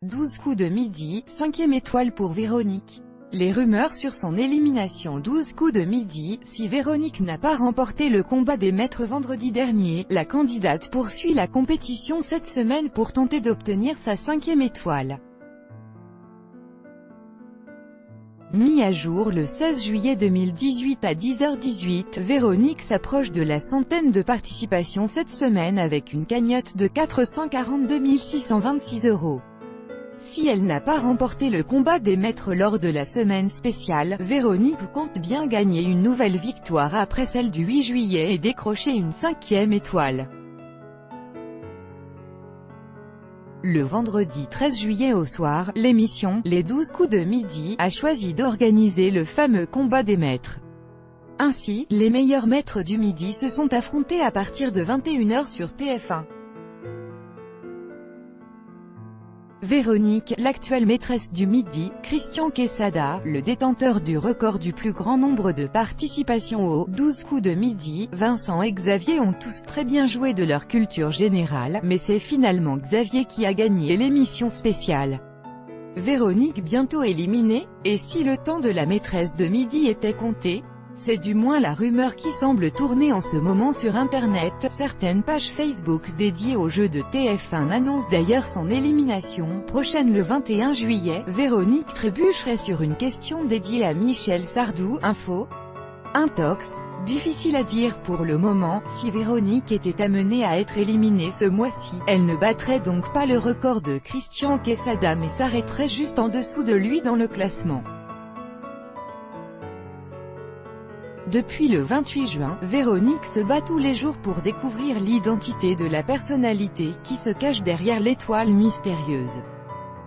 12 coups de midi, 5e étoile pour Véronique. Les rumeurs sur son élimination 12 coups de midi. Si Véronique n'a pas remporté le combat des maîtres vendredi dernier, la candidate poursuit la compétition cette semaine pour tenter d'obtenir sa 5e étoile. Mis à jour le 16 juillet 2018 à 10h18, Véronique s'approche de la centaine de participations cette semaine avec une cagnotte de 442 626 €. Si elle n'a pas remporté le combat des maîtres lors de la semaine spéciale, Véronique compte bien gagner une nouvelle victoire après celle du 8 juillet et décrocher une 5e étoile. Le vendredi 13 juillet au soir, l'émission « Les 12 coups de midi » a choisi d'organiser le fameux combat des maîtres. Ainsi, les meilleurs maîtres du midi se sont affrontés à partir de 21h sur TF1. Véronique, l'actuelle maîtresse du midi, Christian Quesada, le détenteur du record du plus grand nombre de participations aux 12 coups de midi, Vincent et Xavier ont tous très bien joué de leur culture générale, mais c'est finalement Xavier qui a gagné l'émission spéciale. Véronique bientôt éliminée, et si le temps de la maîtresse de midi était compté? C'est du moins la rumeur qui semble tourner en ce moment sur Internet. Certaines pages Facebook dédiées au jeu de TF1 annoncent d'ailleurs son élimination prochaine le 21 juillet. Véronique trébucherait sur une question dédiée à Michel Sardou. Info. Intox. Difficile à dire pour le moment. Si Véronique était amenée à être éliminée ce mois-ci, elle ne battrait donc pas le record de Christian Quesada mais s'arrêterait juste en dessous de lui dans le classement. Depuis le 28 juin, Véronique se bat tous les jours pour découvrir l'identité de la personnalité qui se cache derrière l'étoile mystérieuse.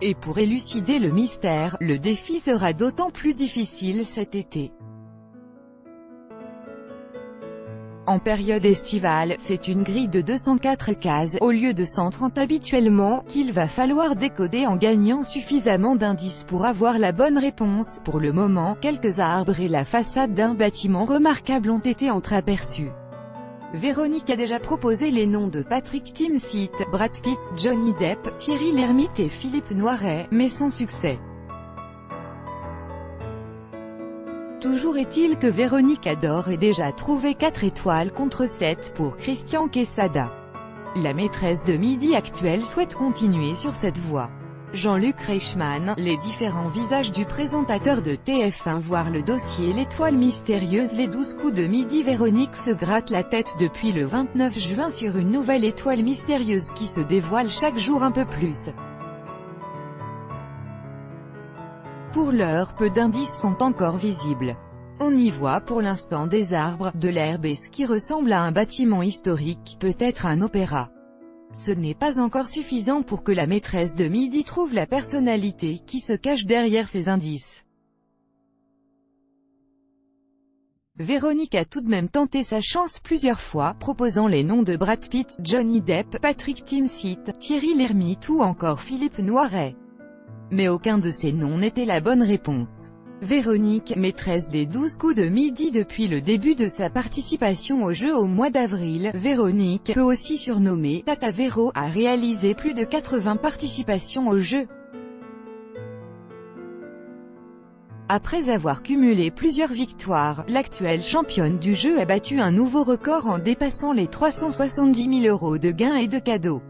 Et pour élucider le mystère, le défi sera d'autant plus difficile cet été. En période estivale, c'est une grille de 204 cases, au lieu de 130 habituellement, qu'il va falloir décoder en gagnant suffisamment d'indices pour avoir la bonne réponse. Pour le moment, quelques arbres et la façade d'un bâtiment remarquable ont été entreaperçus. Véronique a déjà proposé les noms de Patrick Timsit, Brad Pitt, Johnny Depp, Thierry Lhermitte et Philippe Noiret, mais sans succès. Toujours est-il que Véronique adore et déjà trouvé 4 étoiles contre 7 pour Christian Quesada. La maîtresse de midi actuelle souhaite continuer sur cette voie. Jean-Luc Reichmann, les différents visages du présentateur de TF1 voire le dossier L'étoile mystérieuse. Les 12 coups de midi. Véronique se gratte la tête depuis le 29 juin sur une nouvelle étoile mystérieuse qui se dévoile chaque jour un peu plus. Pour l'heure, peu d'indices sont encore visibles. On y voit pour l'instant des arbres, de l'herbe et ce qui ressemble à un bâtiment historique, peut-être un opéra. Ce n'est pas encore suffisant pour que la maîtresse de midi trouve la personnalité qui se cache derrière ces indices. Véronique a tout de même tenté sa chance plusieurs fois, proposant les noms de Brad Pitt, Johnny Depp, Patrick Timsit, Thierry Lhermitte ou encore Philippe Noiret. Mais aucun de ces noms n'était la bonne réponse. Véronique, maîtresse des 12 coups de midi depuis le début de sa participation au jeu au mois d'avril, Véronique, peu aussi surnommée Tata Véro, a réalisé plus de 80 participations au jeu. Après avoir cumulé plusieurs victoires, l'actuelle championne du jeu a battu un nouveau record en dépassant les 370 000 € de gains et de cadeaux.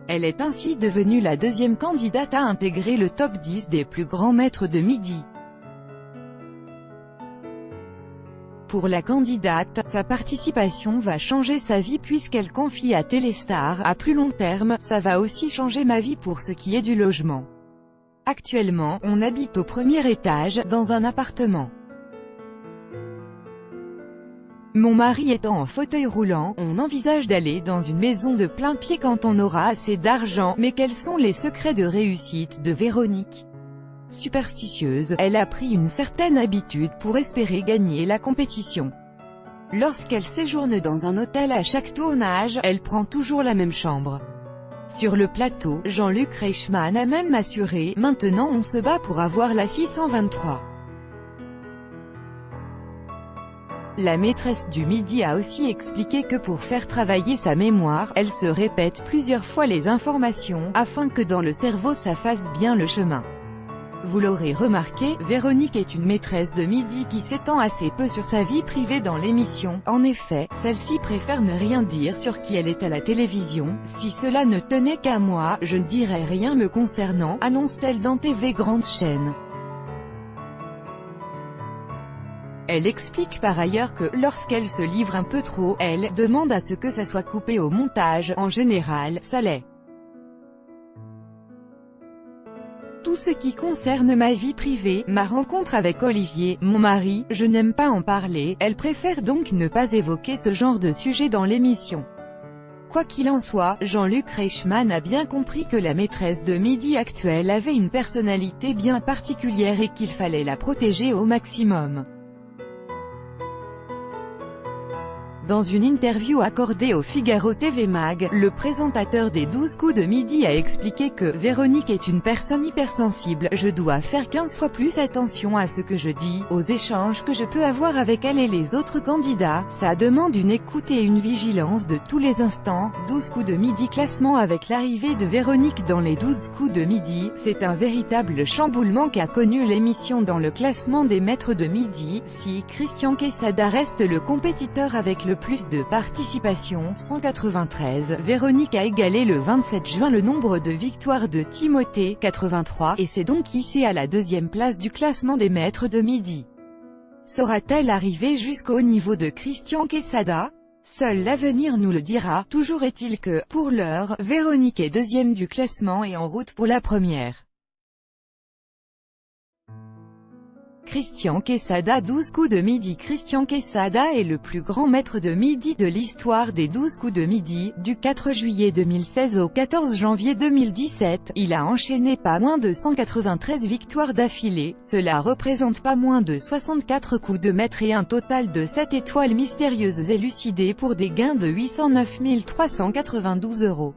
Elle est ainsi devenue la deuxième candidate à intégrer le top 10 des plus grands maîtres de midi. Pour la candidate, sa participation va changer sa vie puisqu'elle confie à Téléstar, à plus long terme, ça va aussi changer ma vie pour ce qui est du logement. Actuellement, on habite au premier étage, dans un appartement. Mon mari étant en fauteuil roulant, on envisage d'aller dans une maison de plein pied quand on aura assez d'argent. Mais quels sont les secrets de réussite de Véronique? Superstitieuse, elle a pris une certaine habitude pour espérer gagner la compétition. Lorsqu'elle séjourne dans un hôtel à chaque tournage, elle prend toujours la même chambre. Sur le plateau, Jean-Luc Reichmann a même assuré « Maintenant on se bat pour avoir la 623 ». La maîtresse du midi a aussi expliqué que pour faire travailler sa mémoire, elle se répète plusieurs fois les informations, afin que dans le cerveau ça fasse bien le chemin. Vous l'aurez remarqué, Véronique est une maîtresse de midi qui s'étend assez peu sur sa vie privée dans l'émission. En effet, celle-ci préfère ne rien dire sur qui elle est à la télévision. Si cela ne tenait qu'à moi, je ne dirais rien me concernant, annonce-t-elle dans TV Grande Chaîne. Elle explique par ailleurs que, lorsqu'elle se livre un peu trop, elle demande à ce que ça soit coupé au montage. En général, ça l'est. Tout ce qui concerne ma vie privée, ma rencontre avec Olivier, mon mari, je n'aime pas en parler, elle préfère donc ne pas évoquer ce genre de sujet dans l'émission. Quoi qu'il en soit, Jean-Luc Reichmann a bien compris que la maîtresse de midi actuelle avait une personnalité bien particulière et qu'il fallait la protéger au maximum. Dans une interview accordée au Figaro TV Mag, le présentateur des 12 coups de midi a expliqué que « Véronique est une personne hypersensible, je dois faire 15 fois plus attention à ce que je dis, aux échanges que je peux avoir avec elle et les autres candidats, ça demande une écoute et une vigilance de tous les instants ». 12 coups de midi classement. Avec l'arrivée de Véronique dans les 12 coups de midi, c'est un véritable chamboulement qu'a connu l'émission dans le classement des maîtres de midi. Si Christian Quesada reste le compétiteur avec le plus de participation, 193, Véronique a égalé le 27 juin le nombre de victoires de Timothée, 83, et s'est donc hissée à la deuxième place du classement des maîtres de midi. Saura-t-elle arriver jusqu'au niveau de Christian Quesada? Seul l'avenir nous le dira. Toujours est-il que, pour l'heure, Véronique est deuxième du classement et en route pour la première. Christian Quesada. 12 coups de midi. Christian Quesada est le plus grand maître de midi de l'histoire des 12 coups de midi. Du 4 juillet 2016 au 14 janvier 2017, il a enchaîné pas moins de 193 victoires d'affilée. Cela représente pas moins de 64 coups de maître et un total de 7 étoiles mystérieuses élucidées pour des gains de 809 392 €.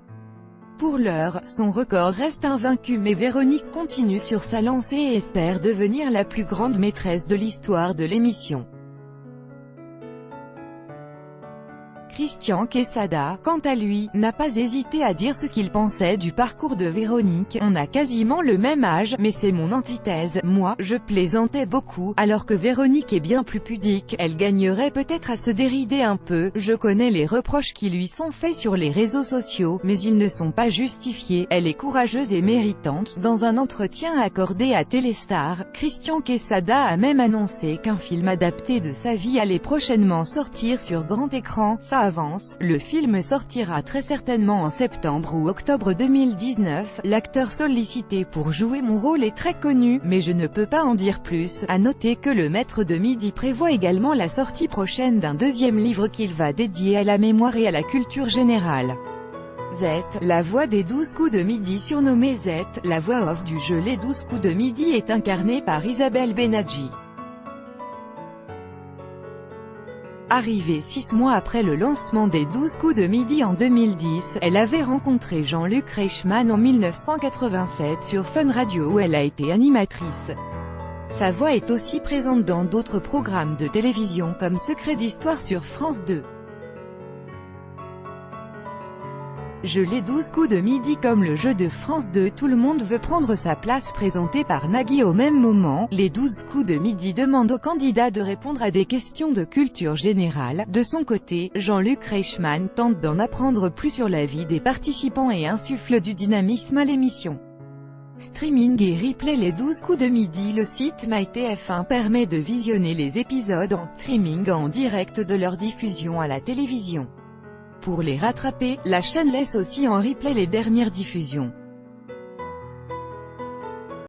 Pour l'heure, son record reste invaincu, mais Véronique continue sur sa lancée et espère devenir la plus grande maîtresse de l'histoire de l'émission. Christian Quesada, quant à lui, n'a pas hésité à dire ce qu'il pensait du parcours de Véronique. On a quasiment le même âge, mais c'est mon antithèse. Moi, je plaisantais beaucoup, alors que Véronique est bien plus pudique. Elle gagnerait peut-être à se dérider un peu. Je connais les reproches qui lui sont faits sur les réseaux sociaux, mais ils ne sont pas justifiés. Elle est courageuse et méritante. Dans un entretien accordé à Téléstar, Christian Quesada a même annoncé qu'un film adapté de sa vie allait prochainement sortir sur grand écran. Ça avance, le film sortira très certainement en septembre ou octobre 2019. L'acteur sollicité pour jouer mon rôle est très connu, mais je ne peux pas en dire plus. À noter que le maître de midi prévoit également la sortie prochaine d'un deuxième livre qu'il va dédier à la mémoire et à la culture générale. Z, la voix des 12 coups de midi. Surnommée Z, la voix off du jeu Les 12 coups de midi est incarnée par Isabelle Benadji. Arrivée 6 mois après le lancement des 12 coups de midi en 2010, elle avait rencontré Jean-Luc Reichmann en 1987 sur Fun Radio où elle a été animatrice. Sa voix est aussi présente dans d'autres programmes de télévision comme Secret d'Histoire sur France 2. Les 12 coups de midi. Comme le jeu de France 2 Tout le monde veut prendre sa place présenté par Nagui au même moment, les 12 coups de midi demandent aux candidats de répondre à des questions de culture générale. De son côté, Jean-Luc Reichmann tente d'en apprendre plus sur la vie des participants et insuffle du dynamisme à l'émission. Streaming et replay. Les 12 coups de midi. Le site MyTF1 permet de visionner les épisodes en streaming en direct de leur diffusion à la télévision. Pour les rattraper, la chaîne laisse aussi en replay les dernières diffusions.